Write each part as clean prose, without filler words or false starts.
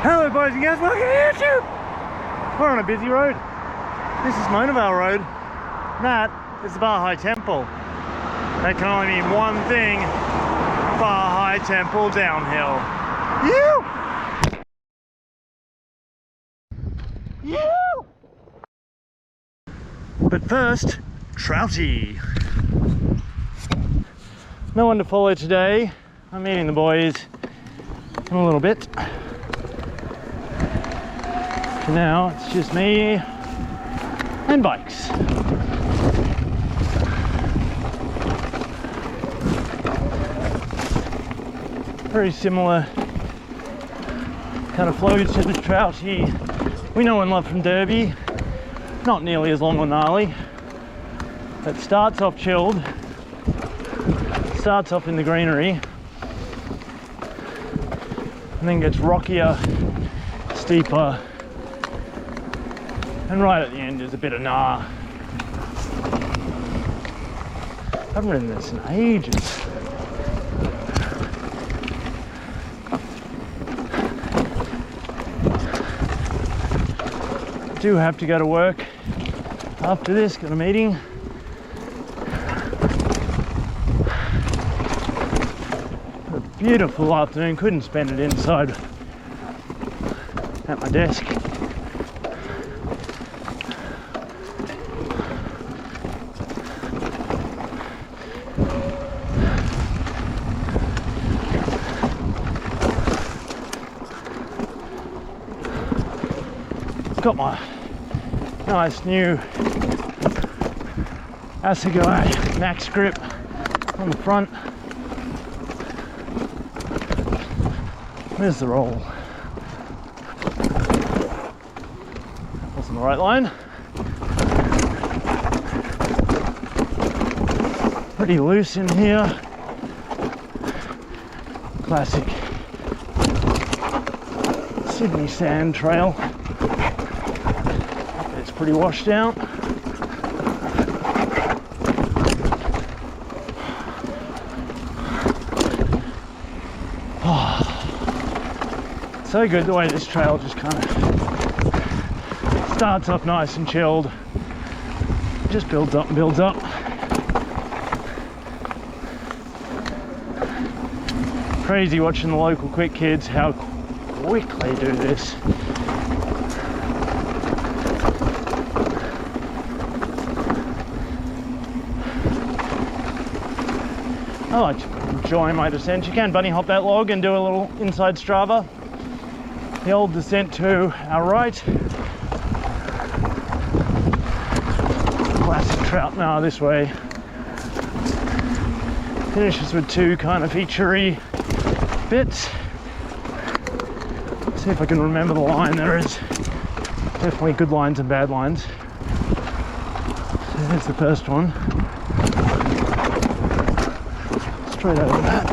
Hello boys and girls, welcome to YouTube! We're on a busy road. This is Monavale Road. That is the Bahai Temple. That can only mean one thing. Bahai Temple downhill. You! But first, Trouty. No one to follow today. I'm meeting the boys in a little bit. For now, it's just me and bikes. Very similar kind of flows to the Trouty we know and love from Derby. Not nearly as long or gnarly. It starts off chilled, starts off in the greenery, and then gets rockier, steeper, and right at the end is a bit of gnar. I haven't ridden this in ages. I do have to go to work after this, got a meeting. A beautiful afternoon, couldn't spend it inside at my desk. Got my nice new Assegai Max grip on the front. There's the roll. That wasn't the right line. Pretty loose in here. Classic Sydney sand trail. It's pretty washed out. So good the way this trail just kind of starts off nice and chilled, just builds up and builds up. Crazy watching the local quick kids, how quick they do this. I like to enjoy my descent. You can bunny hop that log and do a little inside Strava. The old descent to our right. Classic Trout now this way. Finishes with two kind of featurey bits. See if I can remember the line. There is definitely good lines and bad lines. So there's the first one. Straight over that.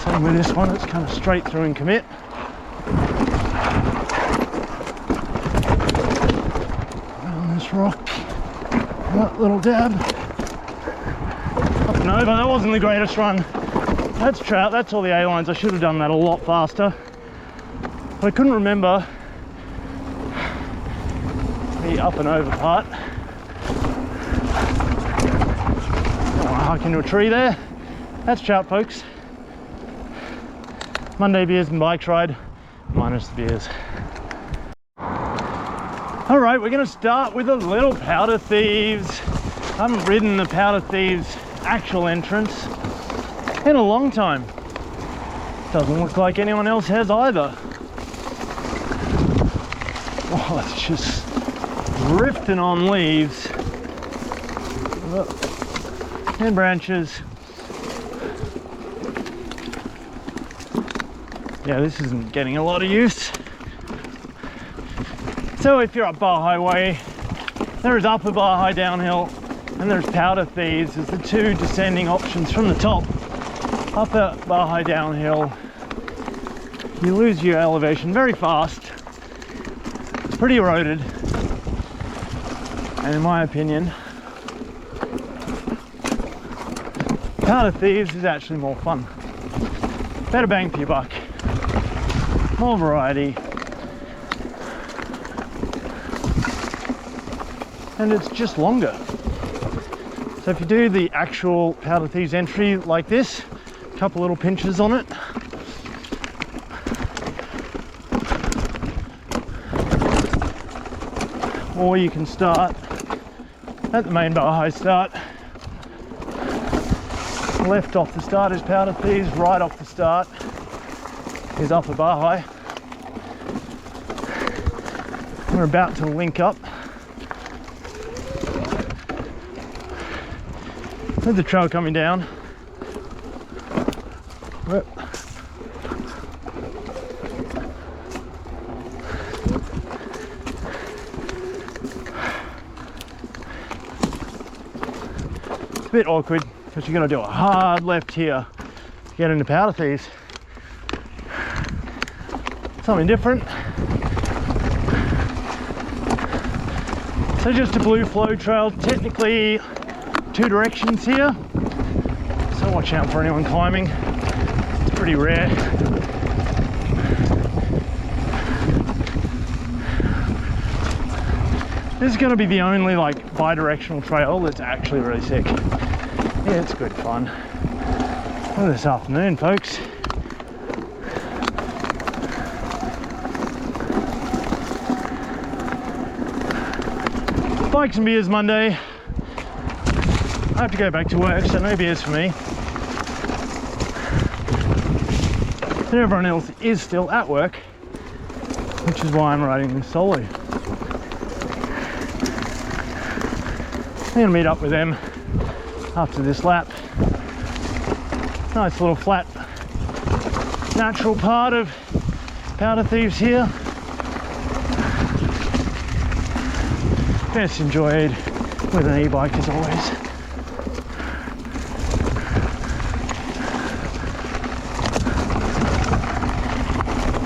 Same with this one, it's kind of straight through and commit. Around this rock, that little dab. Up and over, that wasn't the greatest run. That's Trout, that's all the A lines. I should have done that a lot faster. But I couldn't remember the up and over part. Hike into a tree there. That's Trout, folks. Monday beers and bike ride, minus the beers. All right, we're gonna start with a little Powder Thieves. I haven't ridden the Powder Thieves actual entrance in a long time. Doesn't look like anyone else has either. Oh, it's just drifting on leaves and branches. Yeah, this isn't getting a lot of use. So if you're up Bahai Way, there is Upper Bahai downhill and there's Powder Thieves as the two descending options from the top. Upper Bahai downhill, you lose your elevation very fast. It's pretty eroded, and in my opinion, Powder Thieves is actually more fun. Better bang for your buck. more variety. And it's just longer. So if you do the actual Powder Thieves entry like this, a couple little pinches on it, or you can start at the main Bahai start. Left off the start is Powder Thieves, right off the start is Upper Bahai. We're about to link up with the trail coming down. Whoop. It's a bit awkward because you're going to do a hard left here to get into Powder Thieves. Something different. So just a blue flow trail, technically 2 directions here, so watch out for anyone climbing. It's pretty rare. This is going to be the only like bi-directional trail that's actually really sick. Yeah, it's good fun. Well, this afternoon, folks. Bikes and beers Monday. I have to go back to work, so no beers for me. And everyone else is still at work, which is why I'm riding this solo. I'm gonna meet up with them after this lap. Nice little flat, natural part of Powder Thieves here. Best enjoyed with an e-bike as always.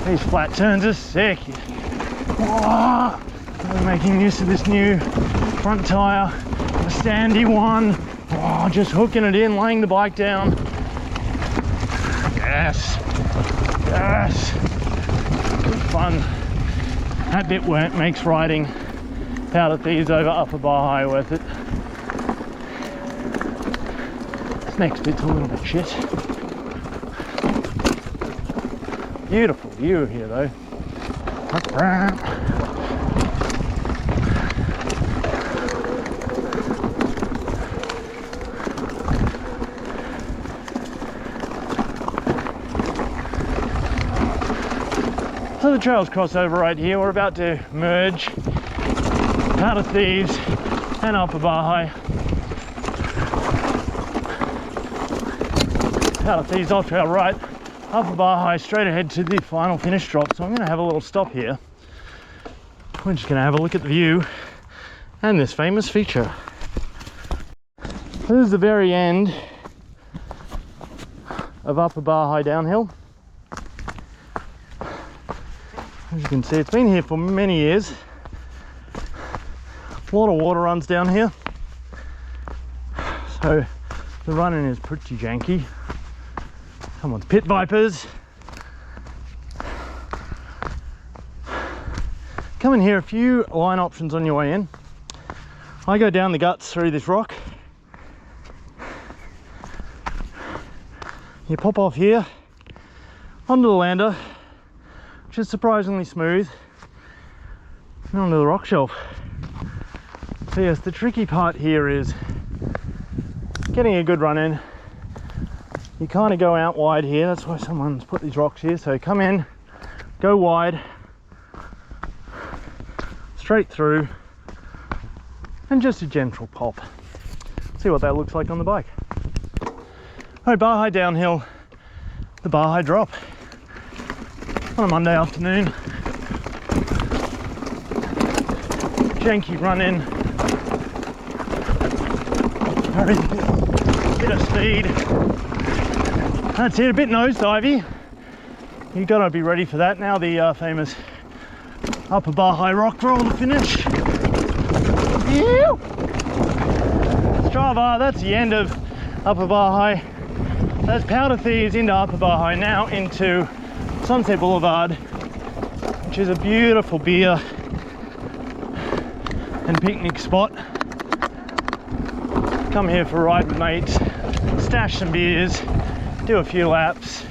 These flat turns are sick. Whoa. We're making use of this new front tyre, the standy one. Oh, just hooking it in, laying the bike down. Yes, yes, good fun. That bit makes riding Powder Thieves over Upper Bahai worth it. This next bit's a little bit shit. Beautiful view here though. So the trails cross over right here. We're about to merge Powder Thieves and Upper Bahai. Powder Thieves off trail right, Upper Bahai straight ahead to the final finish drop. So I'm going to have a little stop here. We're just going to have a look at the view and this famous feature. This is the very end of Upper Bahai downhill. As you can see, it's been here for many years. A lot of water runs down here, so the running is pretty janky. Someone's pit vipers. Come in here, a few line options on your way in. I go down the guts through this rock. You pop off here onto the lander, which is surprisingly smooth, and onto the rock shelf. So yes, the tricky part here is getting a good run in. You kind of go out wide here, that's why someone's put these rocks here. So come in, go wide, straight through, and just a gentle pop. See what that looks like on the bike. Alright, Bahai downhill, the Bahai drop on a Monday afternoon. Janky run in, very bit of speed. That's it, a bit nosedivey. You gotta be ready for that. Now the famous Upper Bahai rock roll to finish. Ew. Strava, that's the end of Upper Bahai. That's Powder Thieves into Upper Bahai, now into Sunset Boulevard which is a beautiful beer and picnic spot. Come here for a ride with mates, stash some beers, do a few laps.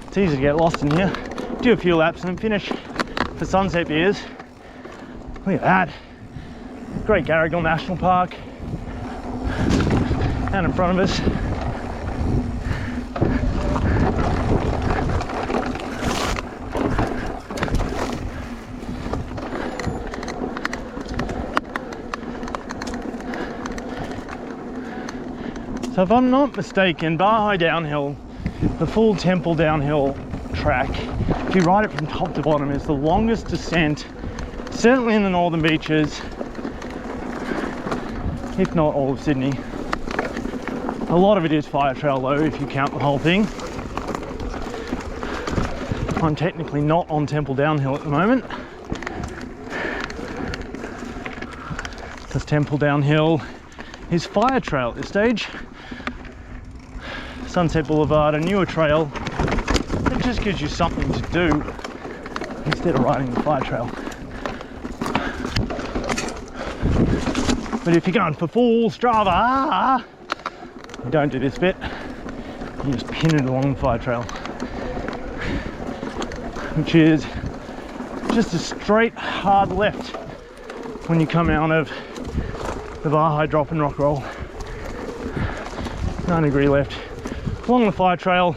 It's easy to get lost in here. Do a few laps and then finish for sunset beers. Look at that. Great Garigal National Park out in front of us. So if I'm not mistaken, Bahai Downhill, the full temple downhill track, if you ride it from top to bottom, is the longest descent, certainly in the northern beaches, if not all of Sydney. A lot of it is fire trail though, if you count the whole thing. I'm technically not on Temple Downhill at the moment, because Temple Downhill is fire trail at this stage. Sunset Boulevard, a newer trail, it just gives you something to do instead of riding the fire trail. But if you're going for full Strava, you don't do this bit, you just pin it along the fire trail, which is just a straight hard left when you come out of the Bahai drop and rock roll. 9-degree left along the fire trail,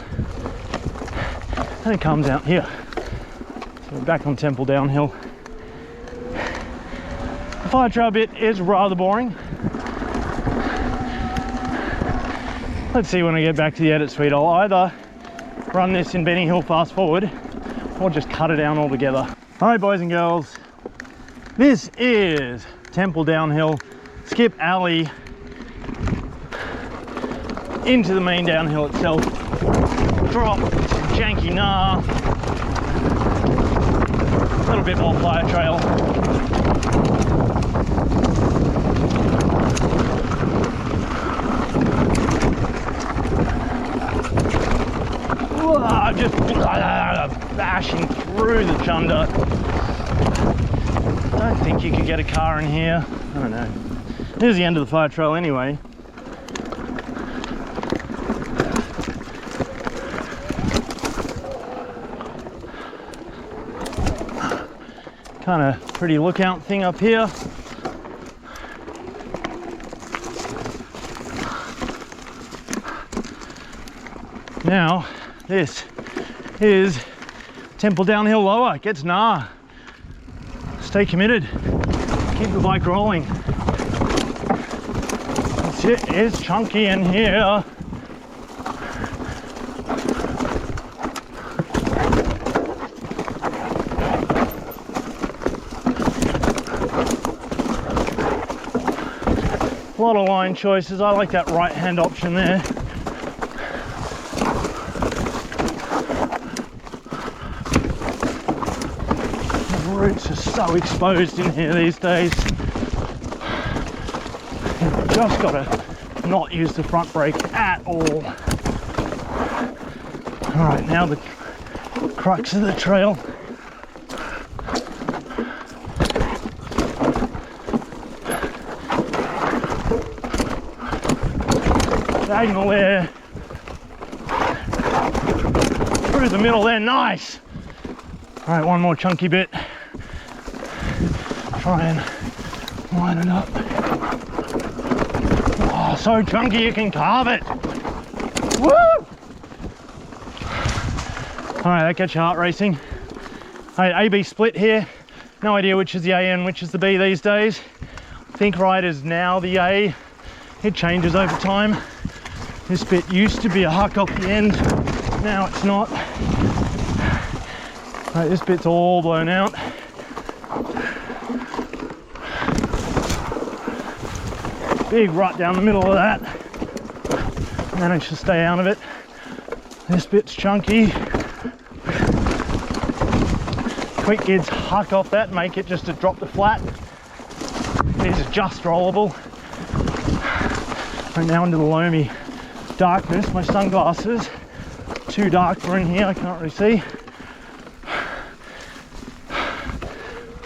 and it comes out here. So we're back on Temple Downhill. The fire trail bit is rather boring. Let's see when I get back to the edit suite. I'll either run this in Benny Hill fast forward or just cut it down altogether. All right, boys and girls, this is Temple Downhill, skip alley into the main downhill itself. Drop, janky nah, a little bit more fire trail. Just bashing through the chunder. Don't think you could get a car in here. I don't know. Here's the end of the fire trail anyway. Kind of pretty lookout thing up here. Now, this is Temple Downhill lower. It gets nah. Stay committed. Keep the bike rolling. It is chunky in here. A lot of line choices. I like that right hand option there. The roots are so exposed in here these days. You've just got to not use the front brake at all. All right, now the crux of the trail. Diagonal there, through the middle there, nice. All right, one more chunky bit. Try and line it up. Oh, so chunky you can carve it. Woo! All right, that gets your heart racing. All right, AB split here. No idea which is the A and which is the B these days. Think right is now the A. It changes over time. This bit used to be a huck off the end, now it's not. Right, this bit's all blown out. Big rut down the middle of that. Managed to stay out of it. This bit's chunky. Quick kids huck off that, make it just to drop the flat. This is just rollable. Right now into the loamy darkness, my sunglasses too dark for in here, I can't really see.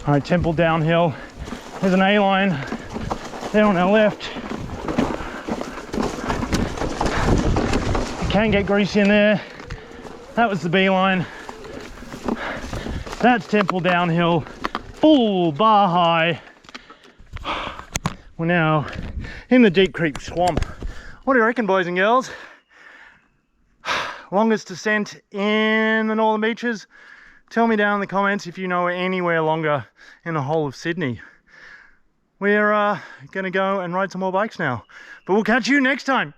All right, Temple downhill. There's an A-line there on our left. You can get greasy in there. That was the B-line. That's Temple downhill. Full Bahai. We're now in the Deep Creek swamp. What do you reckon, boys and girls? Longest descent in the Northern Beaches? Tell me down in the comments if you know anywhere longer in the whole of Sydney. We're gonna go and ride some more bikes now, but we'll catch you next time.